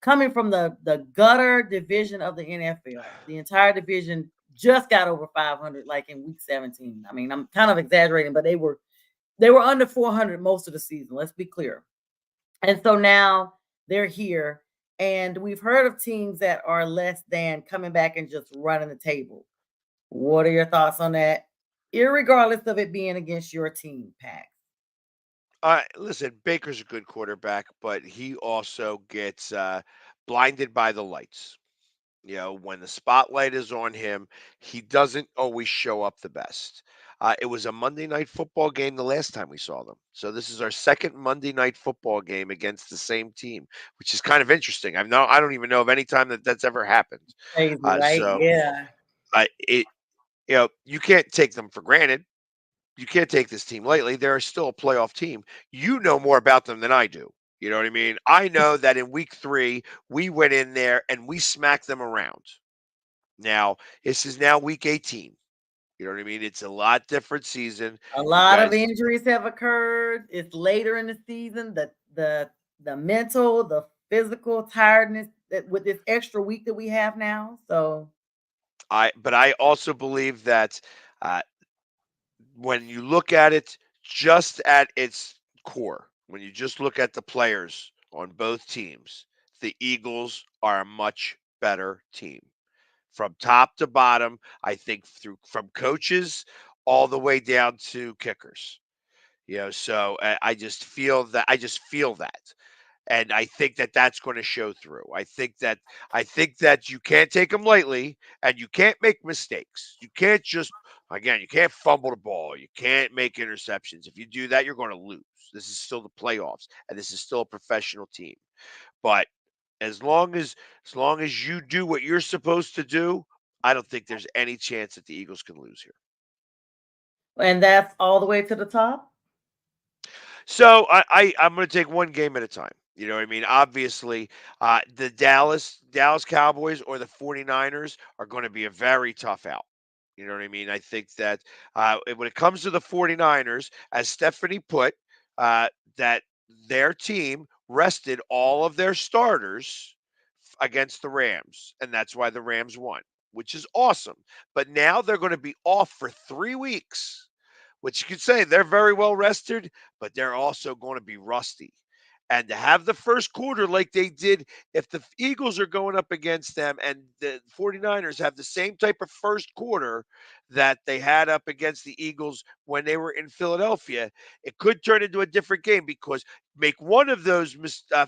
coming from the gutter division of the NFL. The entire division just got over 500 like in week 17. I mean, I'm kind of exaggerating, but they were under 400 most of the season, let's be clear. And so now they're here, and we've heard of teams that are less than coming back and just running the table. What are your thoughts on that? Irregardless of it being against your team, Pack. Listen, Baker's a good quarterback, but he also gets blinded by the lights. You know, when the spotlight is on him, he doesn't always show up the best. It was a Monday night football game the last time we saw them. So this is our second Monday night football game against the same team, which is kind of interesting. I don't even know of any time that that's ever happened. Crazy, right? So Yeah. it you can't take them for granted. You can't take this team lightly. They're still a playoff team. You know more about them than I do. You know what I mean? I know that in week 3, we went in there and we smacked them around. Now, this is now week 18. You know what I mean? It's a lot different season. A You lot of guys, injuries have occurred. It's later in the season. The mental, the physical tiredness that with this extra week that we have now. So but I also believe that uh, when you look at it just at its core, when you just look at the players on both teams, the Eagles are a much better team from top to bottom. I think through from coaches all the way down to kickers. So I just feel that. And I think that that's going to show through. I think that you can't take them lightly, and you can't make mistakes. You can't just again, you can't fumble the ball. You can't make interceptions. If you do that, you're going to lose. This is still the playoffs, and this is still a professional team. But as long as you do what you're supposed to do, I don't think there's any chance that the Eagles can lose here. and that's all the way to the top. So I'm going to take one game at a time. You know what I mean? Obviously, the Dallas Cowboys or the 49ers are going to be a very tough out. You know what I mean? I think that when it comes to the 49ers, as Stephanie put, that their team rested all of their starters against the Rams, and that's why the Rams won, which is awesome. But now they're going to be off for 3 weeks, which you could say they're very well rested, but they're also going to be rusty. And to have the first quarter like they did, if the Eagles are going up against them and the 49ers have the same type of first quarter that they had up against the Eagles when they were in Philadelphia, it could turn into a different game because make one of those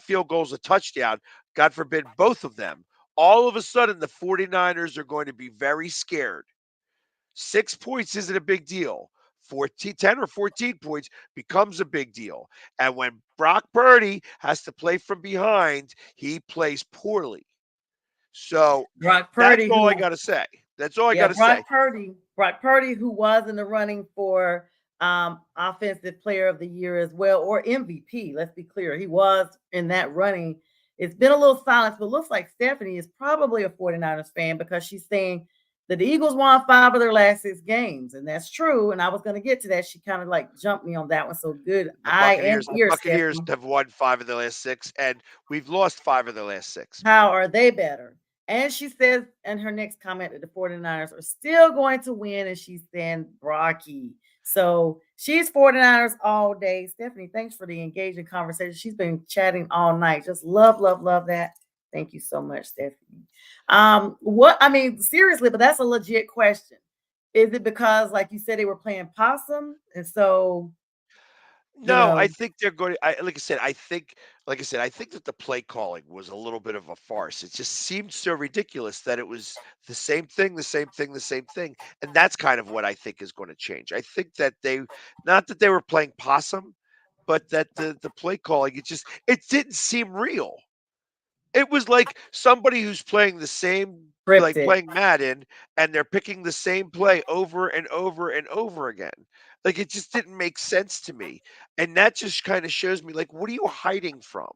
field goals a touchdown, God forbid both of them. All of a sudden, the 49ers are going to be very scared. 6 points isn't a big deal. 10 or 14 points becomes a big deal. And when Brock Purdy has to play from behind, he plays poorly. So Brock that's Purdy, all I who got to say. That's all I yeah, got to say. Brock Purdy, who was in the running for offensive player of the year as well, or MVP. Let's be clear. He was in that running. It's been a little silence, but looks like Stephanie is probably a 49ers fan because she's saying that the Eagles won 5 of their last 6 games. And that's true. And I was going to get to that. She kind of like jumped me on that one. So good. The I am Buccaneers, the here, Buccaneers Stephanie. have won 5 of their last 6, and we've lost 5 of their last 6. How are they better? And she says in her next comment that the 49ers are still going to win, and she's saying Brocky. So she's 49ers all day. Stephanie, thanks for the engaging conversation. She's been chatting all night. Just love, love, love that. Thank you so much, Stephanie. Seriously, but that's a legit question. Is it because, like you said, they were playing possum, and so No, I think they're going to. Like I said, I think that the play calling was a little bit of a farce. It just seemed so ridiculous that it was the same thing, the same thing, the same thing, and that's kind of what I think is going to change. I think that not that they were playing possum, but that the play calling, it didn't seem real. It was like somebody who's playing the same like Scripted. playing Madden, and they're picking the same play over and over and over again. Like, it just didn't make sense to me. And that just kind of shows me, like, what are you hiding from?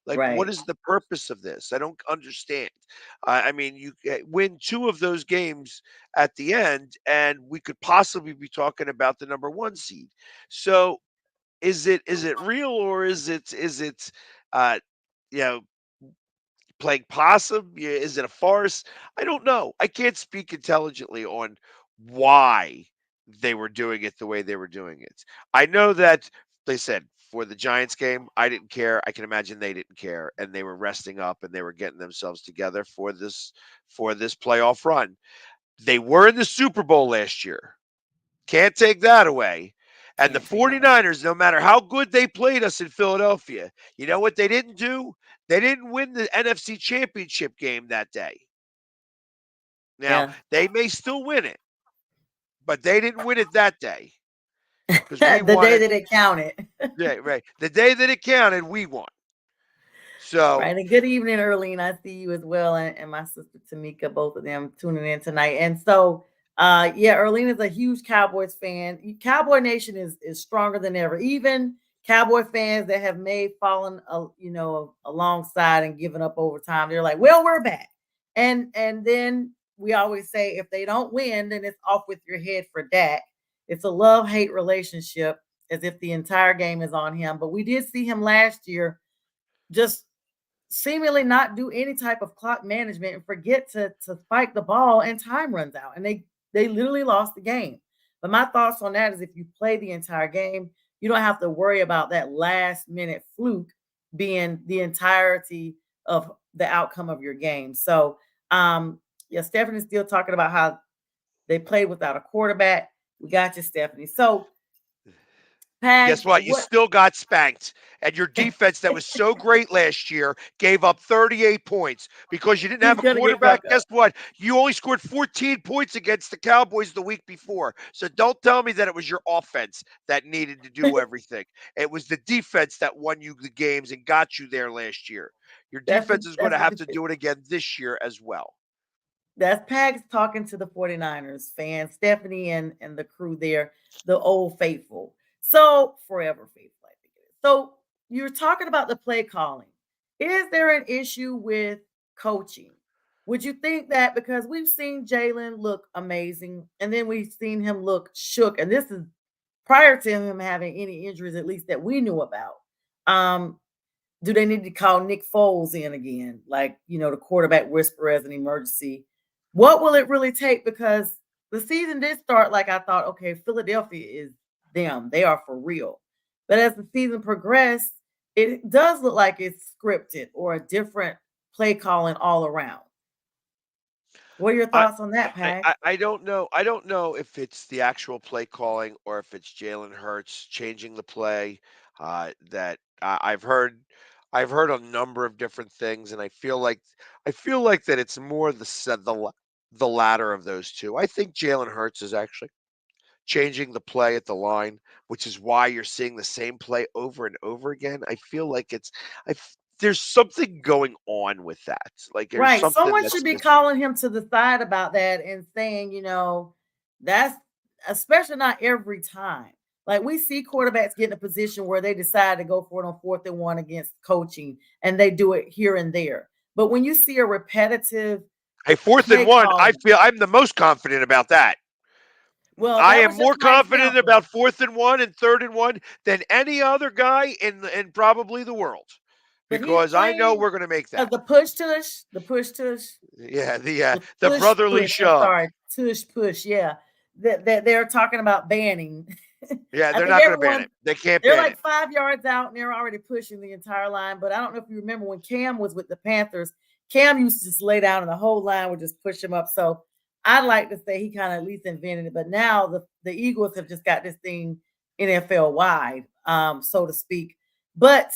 Like, what Right. is the purpose of this? I don't understand. I mean, you win two of those games at the end, and we could possibly be talking about the number one seed. So, is it real, or is it uh, you know playing possum? Yeah, is it a farce? I don't know. I can't speak intelligently on why they were doing it the way they were doing it. I know that they said for the Giants game, I didn't care. I can imagine they didn't care, and they were resting up and they were getting themselves together for this playoff run. They were in the Super Bowl last year. Can't take that away. And the Can't take that away. 49ers, no matter how good they played us in Philadelphia, you know what they didn't do? They didn't win the NFC Championship game that day. Now, Yeah. they may still win it, but they didn't win it that day because we The won day it. that it counted. Yeah, right. The day that it counted, we won. So, Right. And good evening, Earlene. I see you as well. And my sister Tamika, both of them tuning in tonight. And so yeah, Earlene is a huge Cowboys fan. Cowboy Nation is stronger than ever. Even Cowboy fans that have made fallen alongside and given up over time, they're like, well, we're back. And then we always say if they don't win, then it's off with your head for Dak. It's a love-hate relationship, as if the entire game is on him. But we did see him last year just seemingly not do any type of clock management and forget to spike the ball, and time runs out, and they literally lost the game. But my thoughts on that is if you play the entire game, you don't have to worry about that last minute fluke being the entirety of the outcome of your game. So yeah, Stephanie's still talking about how they played without a quarterback. We got you, Stephanie. So Pags, guess what? You what still got spanked. And your defense that was so great last year gave up 38 points because you didn't he's have a gonna get quarterback. broke up. Guess what? You only scored 14 points against the Cowboys the week before. So don't tell me that it was your offense that needed to do everything. It was the defense that won you the games and got you there last year. Your defense is going That's to the have to defense. do it again this year as well. That's Pags talking to the 49ers fans, Stephanie and the crew there, the old faithful. So forever faithful, I think it is. So you're talking about the play calling. Is there an issue with coaching? Would you think that because we've seen Jalen look amazing and then we've seen him look shook, and this is prior to him having any injuries, at least that we knew about. Do they need to call Nick Foles in again, like the quarterback whisperer as an emergency? What will it really take? Because the season did start like I thought, okay, Philadelphia is them. They are for real. But as the season progressed, it does look like it's scripted or a different play calling all around. What are your I, thoughts on that, Pack? I don't know. I don't know if it's the actual play calling or if it's Jalen Hurts changing the play. That I've heard a number of different things, and I feel like that it's more the latter of those two. I think Jalen Hurts is actually changing the play at the line, which is why you're seeing the same play over and over again. I feel like there's something going on with that. Like there's Right. something Someone should that's be missing. calling him to the side about that and saying, that's especially not every time. Like we see quarterbacks get in a position where they decide to go for it on 4th and 1 against coaching, and they do it here and there. But when you see a repetitive Hey, fourth and play one, I calling, feel I'm the most confident about that. well, I that am was just more my confident example. about 4th and 1 and 3rd and 1 than any other guy in probably the world But he's because I know playing we're going to make that. the push tush, Yeah, the the the push brotherly push. I'm shove. sorry, tush push. Yeah, that they're talking about banning. Yeah, I they're think not going to ban everyone it. They can't they're ban like it. 5 yards out and they're already pushing the entire line. But I don't know if you remember when Cam was with the Panthers. Cam used to just lay down and the whole line would just push him up. So I'd like to say he kind of at least invented it. But now the Eagles have just got this thing NFL wide, so to speak. But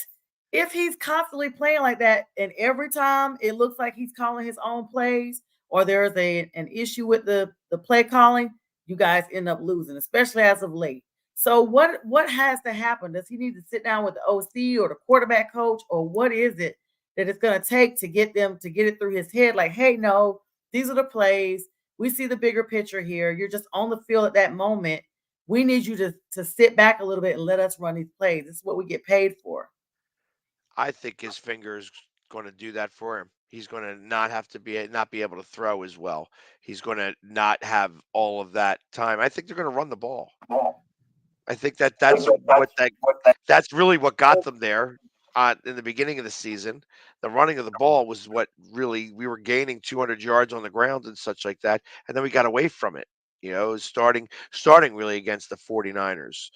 if he's constantly playing like that, and every time it looks like he's calling his own plays, or there's an issue with the play calling, you guys end up losing, especially as of late. So what has to happen? Does he need to sit down with the OC or the quarterback coach, or what is it that it's going to take to get them to get it through his head? Like, hey, no, These are the plays. We see the bigger picture here. You're just on the field at that moment. We need you to sit back a little bit and let us run these plays. This is what we get paid for. I think his finger is going to do that for him. He's going to not be able to throw as well. He's going to not have all of that time. I think they're going to run the ball. I think that's really what got them there in the beginning of the season. The running of the ball was what really we were gaining 200 yards on the ground and such like that, and then we got away from it. Starting really against the 49ers.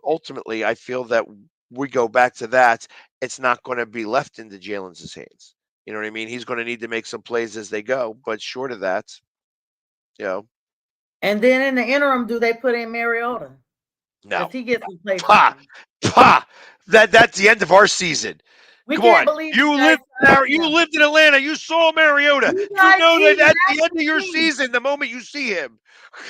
Ultimately, I feel that we go back to that. It's not going to be left into Jalen's hands. You know what I mean? He's going to need to make some plays as they go, but short of that, you know, And then in the interim, do they put in Mariota? no. Because he gets some play Pa, time. pa. That's the end of our season. We Come can't on. believe You guys lived in Atlanta. You saw Mariota. You You guys- know he that at left the end of your the team. season, the moment you see him.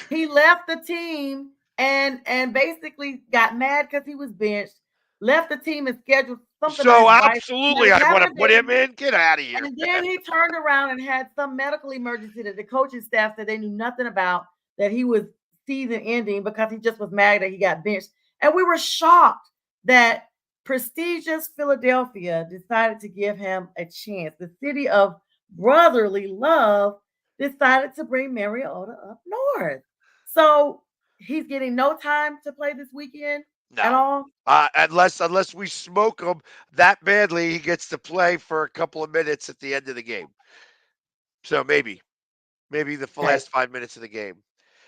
He left the team and basically got mad because he was benched. Left the team and scheduled something. So on his wife. absolutely, He I want to happened put to- him in. Get out of here. And then he turned around and had some medical emergency that the coaching staff said they knew nothing about, that he was season ending because he just was mad that he got benched. And we were shocked that prestigious Philadelphia decided to give him a chance. The city of brotherly love decided to bring Mariota up north. So he's getting no time to play this weekend at No. all. Unless we smoke him that badly, he gets to play for a couple of minutes at the end of the game. So maybe the last 5 minutes of the game.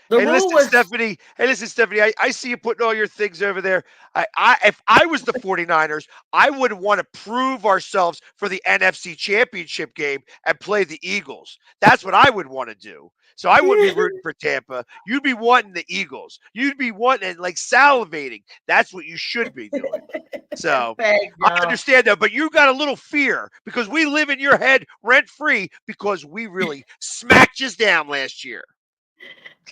The Hey, rule listen, was Stephanie. Hey, listen, Stephanie. I see you putting all your things over there. If I was the 49ers, I would want to prove ourselves for the NFC Championship game and play the Eagles. That's what I would want to do. So I wouldn't be rooting for Tampa. You'd be wanting the Eagles. You'd be wanting, like, salivating. That's what you should be doing. So Thanks, I y'all. understand that, but you got a little fear because we live in your head rent free because we really smacked you down last year.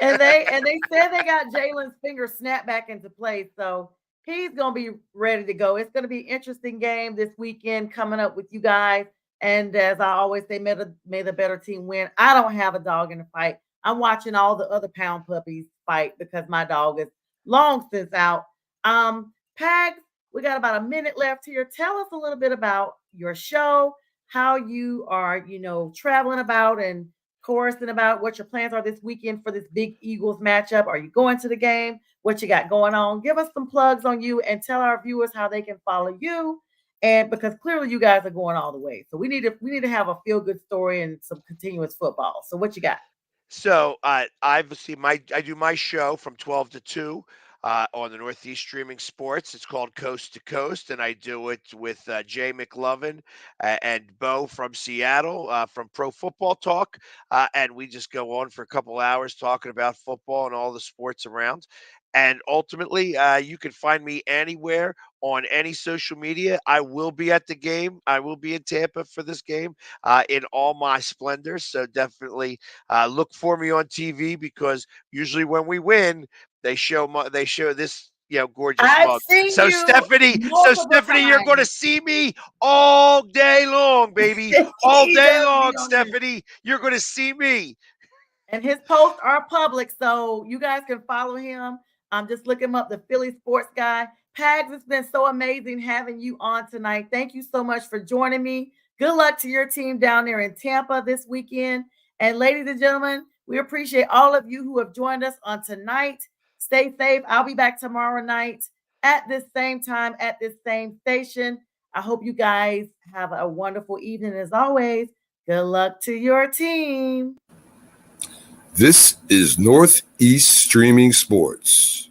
And they said they got Jalen's finger snapped back into place, so he's gonna be ready to go. It's gonna be an interesting game this weekend coming up with you guys. And as I always say, may the better team win. I don't have a dog in the fight. I'm watching all the other pound puppies fight because my dog is long since out. Pags, we got about a minute left here. Tell us a little bit about your show, how you are, traveling about and chorusing about what your plans are this weekend for this big Eagles matchup. Are you going to the game? What you got going on? Give us some plugs on you and tell our viewers how they can follow you. And because clearly you guys are going all the way, so we need to have a feel good story and some continuous football. So what you got? So I do my show from 12 to 2 on the Northeast Streaming Sports. It's called Coast to Coast, and I do it with Jay McLovin and Bo from Seattle from Pro Football Talk, and we just go on for a couple hours talking about football and all the sports around. And ultimately, you can find me anywhere on any social media. I will be at the game. I will be in Tampa for this game in all my splendor. So definitely look for me on TV because usually when we win, they show this gorgeous I've mug. seen So you Stephanie, multiple you're going to times. see me all day long, baby, all He day does long, be on there. Stephanie. You're going to see me. And his posts are public, so you guys can follow him. Just look him up, the Philly Sports Guy. Pags, it's been so amazing having you on tonight. Thank you so much for joining me. Good luck to your team down there in Tampa this weekend. And ladies and gentlemen, we appreciate all of you who have joined us on tonight. Stay safe. I'll be back tomorrow night at this same time, at this same station. I hope you guys have a wonderful evening as always. Good luck to your team. This is Northeast Streaming Sports.